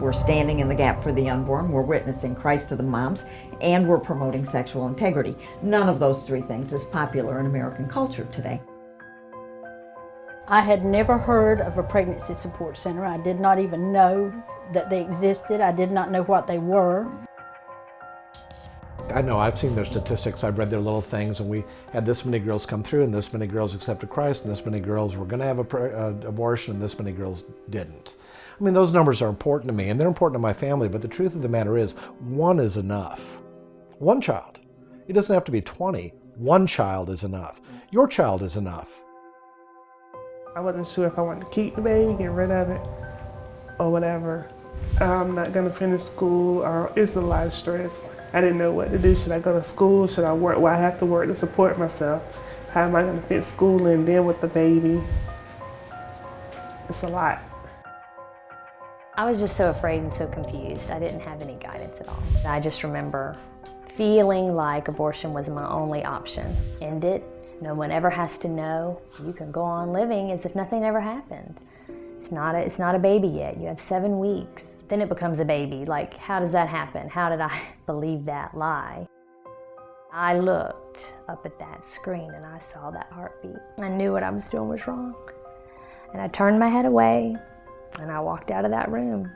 We're standing in the gap for the unborn, we're witnessing Christ to the moms, and we're promoting sexual integrity. None of those three things is popular in American culture today. I had never heard of a pregnancy support center. I did not even know that they existed. I did not know what they were. I know, I've seen their statistics, I've read their little things, and we had this many girls come through, and this many girls accepted Christ, and this many girls were going to have an abortion, and this many girls didn't. I mean, those numbers are important to me, and they're important to my family, but the truth of the matter is, one is enough. One child. It doesn't have to be 20. One child is enough. Your child is enough. I wasn't sure if I wanted to keep the baby, get rid of it, or whatever. I'm not going to finish school, or it's a lot of stress. I didn't know what to do. Should I go to school? Should I work? Well, I have to work to support myself. How am I going to fit school in then with the baby? It's a lot. I was just so afraid and so confused. I didn't have any guidance at all. I just remember feeling like abortion was my only option. End it. No one ever has to know. You can go on living as if nothing ever happened. It's not a baby yet. You have 7 weeks. Then it becomes a baby. Like, how does that happen? How did I believe that lie? I looked up at that screen and I saw that heartbeat. I knew what I was doing was wrong. And I turned my head away and I walked out of that room.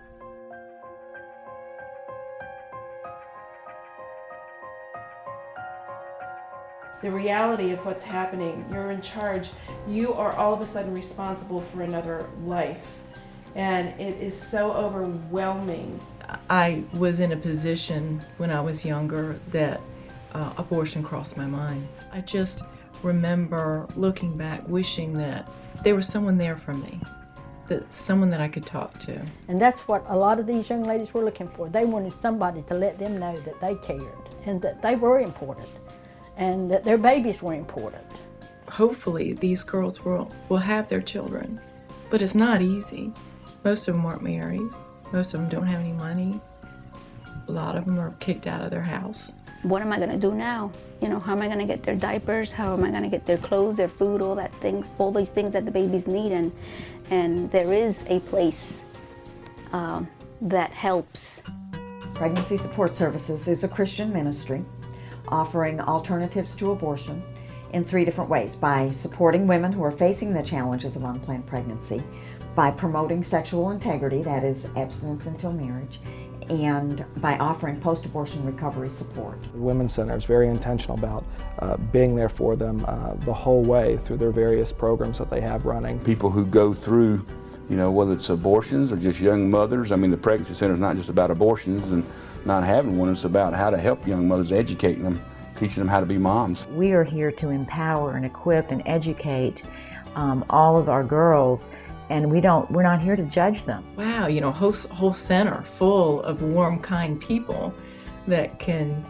The reality of what's happening, you're in charge. You are all of a sudden responsible for another life. And it is so overwhelming. I was in a position when I was younger that abortion crossed my mind. I just remember looking back, wishing that there was someone there for me, that someone that I could talk to. And that's what a lot of these young ladies were looking for. They wanted somebody to let them know that they cared and that they were important and that their babies were important. Hopefully these girls will have their children, but it's not easy. Most of them aren't married. Most of them don't have any money. A lot of them are kicked out of their house. What am I going to do now? You know, how am I going to get their diapers? How am I going to get their clothes, their food, all these things that the babies need? And there is a place that helps. Pregnancy Support Services is a Christian ministry offering alternatives to abortion in 3 different ways: by supporting women who are facing the challenges of unplanned pregnancy, by promoting sexual integrity, that is abstinence until marriage, and by offering post-abortion recovery support. The Women's Center is very intentional about being there for them the whole way through their various programs that they have running. People who go through, you know, whether it's abortions or just young mothers. I mean, the Pregnancy Center is not just about abortions and not having one, it's about how to help young mothers, educating them, teaching them how to be moms. We are here to empower and equip and educate all of our girls, and we're not here to judge them. Wow, you know, whole center full of warm, kind people that can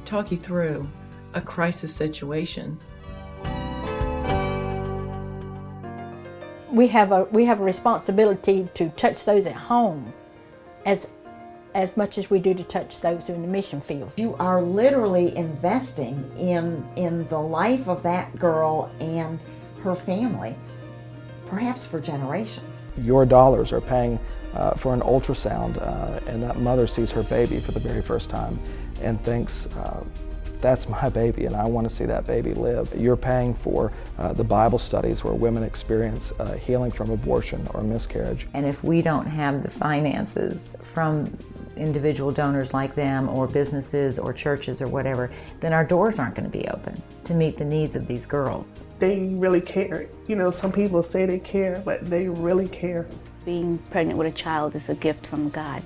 talk you through a crisis situation. We have a responsibility to touch those at home as much as we do to touch those in the mission fields. You are literally investing in the life of that girl and her family, perhaps for generations. Your dollars are paying for an ultrasound, and that mother sees her baby for the very first time and thinks, that's my baby and I want to see that baby live. You're paying for the Bible studies where women experience healing from abortion or miscarriage. And if we don't have the finances from individual donors like them or businesses or churches or whatever, then our doors aren't going to be open to meet the needs of these girls. They really care. You know, some people say they care, but they really care. Being pregnant with a child is a gift from God,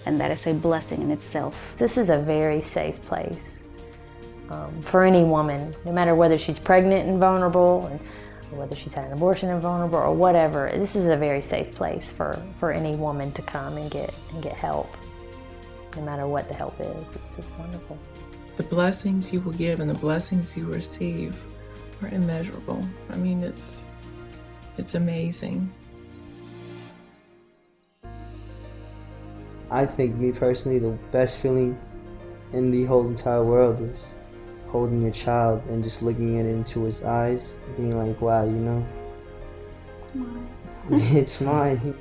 and that is a blessing in itself. This is a very safe place for any woman, no matter whether she's pregnant and vulnerable, or whether she's had an abortion and vulnerable, or whatever. This is a very safe place for any woman to come and get help, no matter what the help is. It's just wonderful. The blessings you will give and the blessings you receive are immeasurable. I mean, it's amazing. I think, me personally, the best feeling in the whole entire world is holding your child and just looking it into his eyes, being like, wow, you know, It's mine. it's mine.